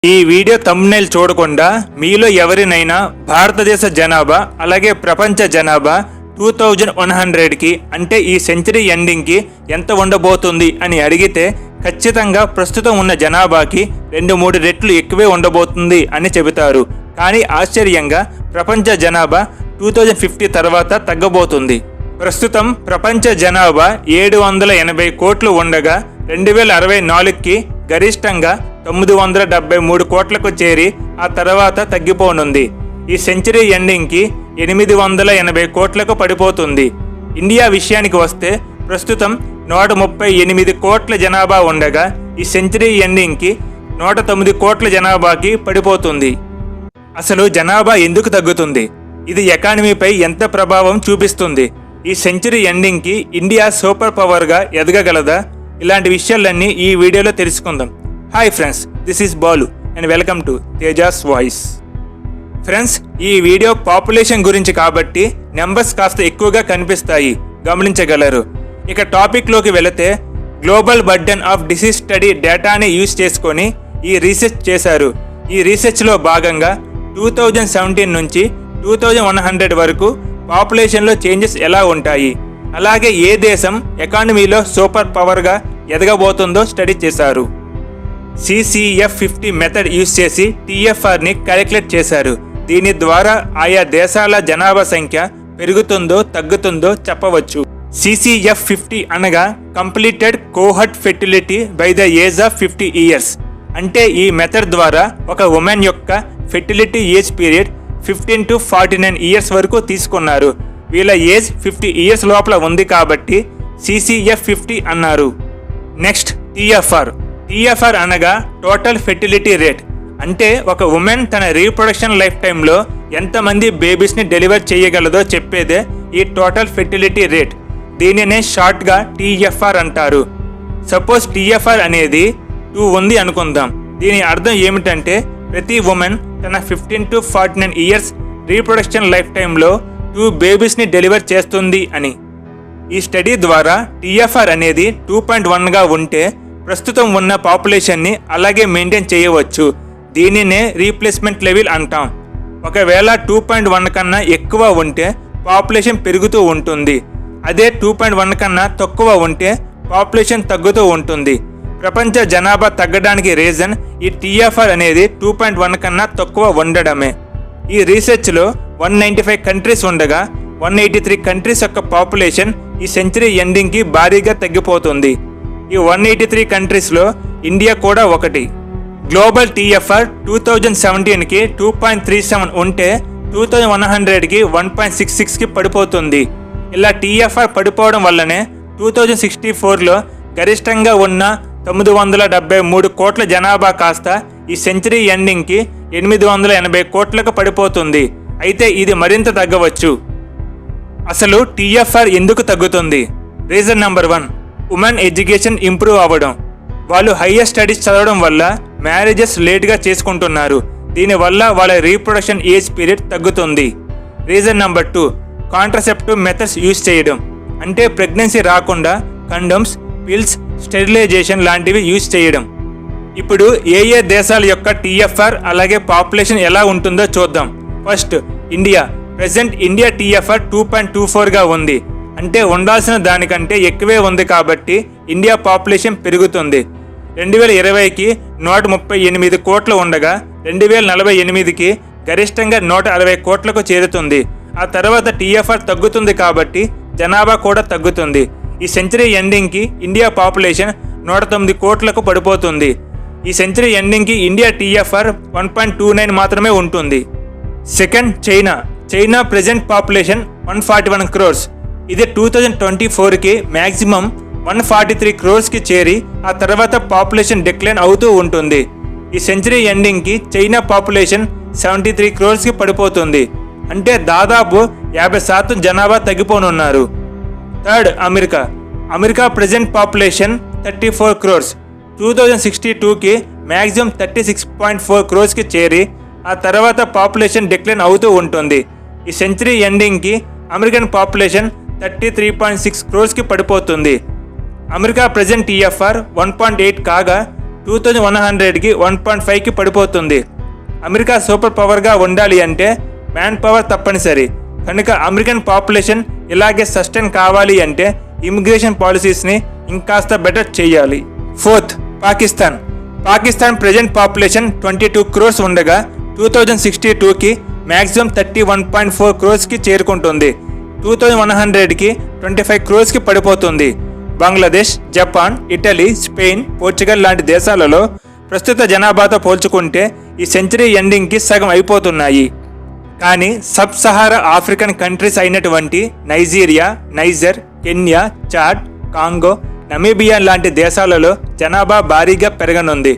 ఈ video thumbnail చూడకుండా మీలో ఎవరినైనా భారతదేశ జనాభా అలాగే ప్రపంచ జనాభా 2100కి అంటే ఈ సెంచరీ ఎండింగ్కి ఎంత ఉండబోతుంది అని అడిగితే ఖచ్చితంగా ప్రస్తుతం ఉన్న జనాభాకి 2-3 రెట్లు ఎక్కువే ఉండబోతుంది అని చెబుతారు. కానీ ఆశ్చర్యంగా ప్రపంచ జనాభా 2050 తర్వాత తగ్గబోతుంది. ప్రస్తుతం ప్రపంచ జనాభా 780 కోట్లు ఉండగా 2064కి గరిష్టంగా 973 కోట్లకు చేరి ఆ తర్వాత తగ్గిపోనుంది. ఈ సెంచరీ ఎండింగ్కి 880 కోట్లకు పడిపోతుంది. ఇండియా విషయానికి వస్తే ప్రస్తుతం 138 కోట్ల జనాభా ఉండగా ఈ సెంచరీ ఎండింగ్కి 109 కోట్ల జనాభాకి పడిపోతుంది. అసలు జనాభా ఎందుకు తగ్గుతుంది? ఇది ఎకానమీపై ఎంత ప్రభావం చూపిస్తుంది? ఈ సెంచరీ ఎండింగ్కి ఇండియా సూపర్ పవర్గా ఎదగగలదా? ఇలాంటి విషయాలన్నీ ఈ వీడియోలో తెలుసుకుందాం. Hi friends, this is Balu and welcome to Tejas voice. Friends, ఈ వీడియో పాపులేషన్ గురించి కాబట్టి నెంబర్స్ కాస్త ఎక్కువగా కనిపిస్తాయి, గమనించగలరు. ఇక టాపిక్లోకి వెళితే global burden of disease study డేటాని యూజ్ చేసుకొని ఈ రీసెర్చ్ చేశారు. ఈ రీసెర్చ్లో భాగంగా 2017 నుంచి 2100 వరకు పాపులేషన్లో చేంజెస్ ఎలా ఉంటాయి, అలాగే ఏ దేశం ఎకానమీలో సూపర్ పవర్గా ఎదగబోతుందో స్టడీ చేశారు. CCF50 మెథడ్ యూజ్ చేసి TFRని క్యాలిక్యులేట్ చేశారు. దీని ద్వారా ఆయా దేశాల జనాభా సంఖ్య పెరుగుతుందో తగ్గుతుందో చెప్పవచ్చు. CCF50 అనగా completed cohort fertility by the age of 50 years. అంటే ఈ మెథడ్ ద్వారా ఒక ఉమెన్ యొక్క fertility age period 15 to 49 years వరకు తీసుకున్నారు. వీళ్ళ ఏజ్ 50 ఇయర్స్ లోపల ఉంది కాబట్టి CCF50 అన్నారు. నెక్స్ట్ TFR అనగా టోటల్ ఫెర్టిలిటీ రేట్. అంటే ఒక ఉమెన్ తన రీప్రొడక్షన్ లైఫ్ టైంలో ఎంతమంది బేబీస్ని డెలివర్ చేయగలదో చెప్పేదే ఈ టోటల్ ఫెర్టిలిటీ రేట్. దీనినే షార్ట్గా TFR అంటారు. సపోజ్ TFR అనేది 2 ఉంది అనుకుందాం. దీని అర్థం ఏమిటంటే ప్రతి ఉమెన్ తన 15 to 49 ఇయర్స్ రీప్రొడక్షన్ లైఫ్ టైంలో 2 బేబీస్ని డెలివర్ చేస్తుంది అని. ఈ స్టడీ ద్వారా TFR అనేది 2.1గా ఉంటే ప్రస్తుతం ఉన్న పాపులేషన్ని అలాగే మెయింటైన్ చేయవచ్చు. దీనినే రీప్లేస్మెంట్ లెవెల్ అంటాం. ఒకవేళ 2.1 కన్నా ఎక్కువ ఉంటే పాపులేషన్ పెరుగుతూ ఉంటుంది. అదే 2.1 కన్నా తక్కువ ఉంటే పాపులేషన్ తగ్గుతూ ఉంటుంది. ప్రపంచ జనాభా తగ్గడానికి రీజన్ ఈ TFR అనేది 2.1 కన్నా తక్కువ ఉండడమే. ఈ రీసెర్చ్లో 195 కంట్రీస్ ఉండగా 183 కంట్రీస్ యొక్క పాపులేషన్ ఈ సెంచరీ ఎండింగ్కి భారీగా తగ్గిపోతుంది. ఈ 183 కంట్రీస్లో ఇండియా కూడా ఒకటి. గ్లోబల్ TFR 2017కి 2.37 ఉంటే 2100కి 1.66కి పడిపోతుంది. ఇలా TFR పడిపోవడం వల్లనే 2064లో గరిష్టంగా ఉన్న 973 కోట్ల జనాభా కాస్త ఈ సెంచరీ ఎండింగ్కి 880 కోట్లకు పడిపోతుంది. అయితే ఇది మరింత తగ్గవచ్చు. అసలు TFR ఎందుకు తగ్గుతుంది? Reason number 1, women education improve అవ్వడం. వాళ్ళు హయ్యర్ స్టడీస్ చదవడం వల్ల మ్యారేజెస్ లేట్గా చేసుకుంటున్నారు. దీనివల్ల వాళ్ళ రీప్రొడక్షన్ ఏజ్ పీరియడ్ తగ్గుతుంది. Reason number 2, contraceptive methods use చేయడం. అంటే ప్రెగ్నెన్సీ రాకుండా కండోమ్స్, పిల్స్, స్టెరిలైజేషన్ లాంటివి యూజ్ చేయడం. ఇప్పుడు ఏ దేశాల యొక్క TFR అలాగే పాపులేషన్ ఎలా ఉంటుందో చూద్దాం. First India. Present India TFR 2.24గా ఉంది. అంటే ఉండాల్సిన దానికంటే ఎక్కువే ఉంది కాబట్టి ఇండియా పాపులేషన్ పెరుగుతుంది. 2020కి 138 కోట్లు ఉండగా 2048కి గరిష్టంగా 160 కోట్లకు చేరుతుంది. ఆ తర్వాత TFR తగ్గుతుంది కాబట్టి జనాభా కూడా తగ్గుతుంది. ఈ సెంచరీ ఎండింగ్కి ఇండియా పాపులేషన్ 109 కోట్లకు పడిపోతుంది. ఈ సెంచరీ ఎండింగ్కి ఇండియా TFR 1.29 మాత్రమే ఉంటుంది. Second China present population 141 crores. ఇది 2024కి మ్యాక్సిమం 143 క్రోర్స్కి చేరి ఆ తర్వాత పాపులేషన్ డిక్లైన్ అవుతూ ఉంటుంది. ఈ సెంచరీ ఎండింగ్కి చైనా పాపులేషన్ 73 క్రోర్స్కి పడిపోతుంది. అంటే దాదాపు 50% జనాభా తగ్గిపోనున్నారు. Third America present population 34 crores. 2062కి మ్యాక్సిమం 36.4 క్రోర్స్కి చేరి ఆ తర్వాత పాపులేషన్ డిక్లైన్ అవుతూ ఉంటుంది. ఈ సెంచరీ ఎండింగ్కి అమెరికన్ పాపులేషన్ 33.6 క్రోర్స్కి పడిపోతుంది. అమెరికా ప్రెజెంట్ TFR 1.8 కాగా 2100కి 1.5కి పడిపోతుంది. అమెరికా సూపర్ పవర్గా ఉండాలి అంటే మ్యాన్ పవర్ తప్పనిసరి. కనుక అమెరికన్ పాపులేషన్ ఇలాగే సస్టైన్ కావాలి అంటే ఇమిగ్రేషన్ పాలసీస్ని ఇంకాస్త బెటర్ చేయాలి. 4th, Pakistan present population 22 crores ఉండగా 2062కి మ్యాక్సిమం 31.4 crores చేరుకుంటుంది. 2100కి 25 crores పడిపోతుంది. Bangladesh, Japan, Italy, Spain, Portugal లాంటి దేశాలలో ప్రస్తుత జనాభాతో పోల్చుకుంటే ఈ సెంచరీ ఎండింగ్కి సగం అయిపోతున్నాయి. కానీ సబ్ సహారా ఆఫ్రికన్ కంట్రీస్ అయినటువంటి Nigeria, niger, Kenya, Chad, Congo, Namibia లాంటి దేశాలలో జనాభా భారీగా పెరగనుంది.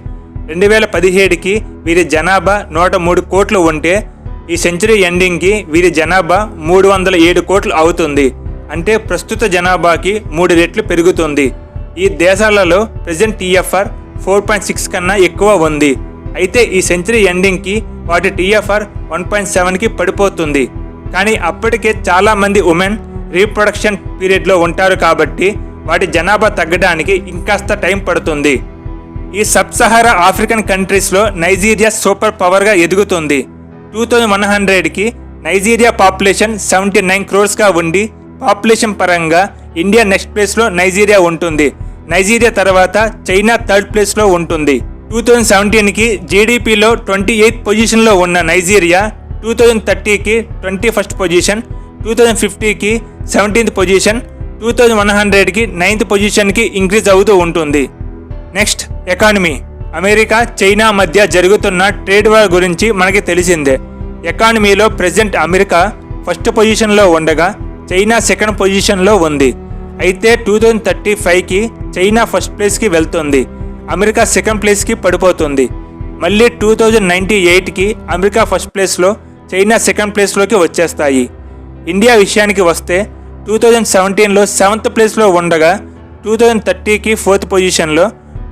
2017కి వీరి జనాభా 103 కోట్లు ఉంటే ఈ సెంచరీ ఎండింగ్కి వీరి జనాభా 307 కోట్లు అవుతుంది. అంటే ప్రస్తుత జనాభాకి 3 రెట్లు పెరుగుతుంది. ఈ దేశాలలో ప్రెజెంట్ TFR 4.6 కన్నా ఎక్కువ ఉంది. అయితే ఈ సెంచరీ ఎండింగ్కి వాటి TFR 1.7కి పడిపోతుంది. కానీ అప్పటికే చాలామంది ఉమెన్ రీప్రొడక్షన్ పీరియడ్లో ఉంటారు కాబట్టి వాటి జనాభా తగ్గడానికి ఇంకాస్త టైం పడుతుంది. ఈ సబ్ సహారా ఆఫ్రికన్ కంట్రీస్లో నైజీరియా సూపర్ పవర్గా ఎదుగుతుంది. 2100కి నైజీరియా పాపులేషన్ 79 crores ఉండి పాపులేషన్ పరంగా ఇండియా నెక్స్ట్ ప్లేస్లో నైజీరియా ఉంటుంది. నైజీరియా తర్వాత చైనా 3rd ప్లేస్లో ఉంటుంది. 2017కి జీడిపిలో 28th పొజిషన్లో ఉన్న నైజీరియా 2030కి 21st పొజిషన్, 2050కి 17th పొజిషన్, 2100కి 9th పొజిషన్కి ఇంక్రీజ్ అవుతూ ఉంటుంది. Next, economy. అమెరికా, చైనా మధ్య జరుగుతున్న ట్రేడ్ వార్ గురించి మనకి తెలిసిందే. ఎకానమీలో ప్రెజెంట్ అమెరికా ఫస్ట్ పొజిషన్లో ఉండగా చైనా సెకండ్ పొజిషన్లో ఉంది. అయితే 2035కి చైనా ఫస్ట్ ప్లేస్కి వెళ్తుంది, అమెరికా సెకండ్ ప్లేస్కి పడిపోతుంది. మళ్ళీ 2098కి అమెరికా ఫస్ట్ ప్లేస్లో, చైనా సెకండ్ ప్లేస్లోకి వచ్చేస్తాయి. ఇండియా విషయానికి వస్తే 2017లో 7th ప్లేస్లో ఉండగా 2030కి 4th పొజిషన్లో,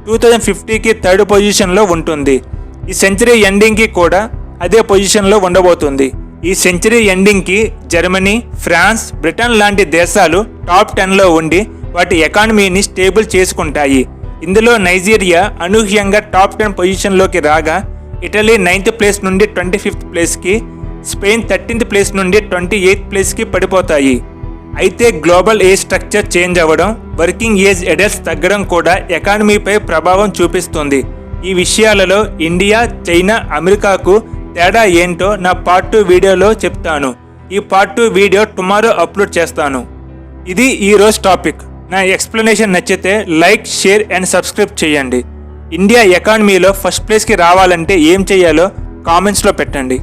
2050కి 3rd పొజిషన్లో ఉంటుంది. ఈ సెంచరీ ఎండింగ్కి కూడా అదే పొజిషన్లో ఉండబోతుంది. ఈ సెంచరీ ఎండింగ్కి జర్మనీ, ఫ్రాన్స్, బ్రిటన్ లాంటి దేశాలు టాప్ 10లో ఉండి వాటి ఎకానమీని స్టేబుల్ చేసుకుంటాయి. ఇందులో నైజీరియా అనూహ్యంగా టాప్ 10 పొజిషన్లోకి రాగా ఇటలీ 9th ప్లేస్ నుండి 25th ప్లేస్కి, స్పెయిన్ 13th ప్లేస్ నుండి 28th ప్లేస్కి పడిపోతాయి. అయితే గ్లోబల్ ఏజ్ స్ట్రక్చర్ చేంజ్ అవ్వడం, వర్కింగ్ ఏజ్ అడల్ట్స్ తగ్గడం కూడా ఎకానమీపై ప్రభావం చూపిస్తుంది. ఈ విషయాలలో ఇండియా, చైనా, అమెరికాకు తేడా ఏంటో నా పార్ట్ 2 వీడియోలో చెప్తాను. ఈ పార్ట్ 2 వీడియో టుమారో అప్లోడ్ చేస్తాను. ఇది ఈరోజు టాపిక్. నా ఎక్స్ప్లెనేషన్ నచ్చితే లైక్, షేర్ అండ్ సబ్స్క్రైబ్ చేయండి. ఇండియా ఎకానమీలో ఫస్ట్ ప్లేస్కి రావాలంటే ఏం చేయాలో కామెంట్స్లో పెట్టండి.